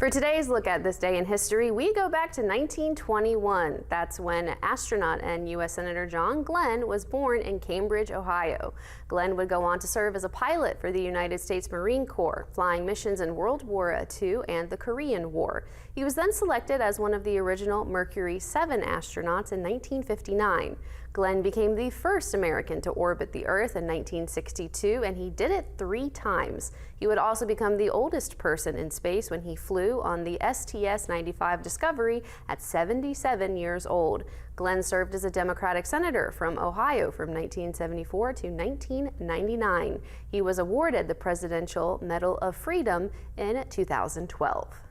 For today's look at this day in history, we go back to 1921. That's when astronaut and U.S. Senator John Glenn was born in Cambridge, Ohio. Glenn would go on to serve as a pilot for the United States Marine Corps, flying missions in World War II and the Korean War. He was then selected as one of the original Mercury 7 astronauts in 1959. Glenn became the first American to orbit the Earth in 1962, and he did it 3 times. He would also become the oldest person in space when he flew on the STS-95 Discovery at 77 years old. Glenn served as a Democratic senator from Ohio from 1974 to 1999. He was awarded the Presidential Medal of Freedom in 2012.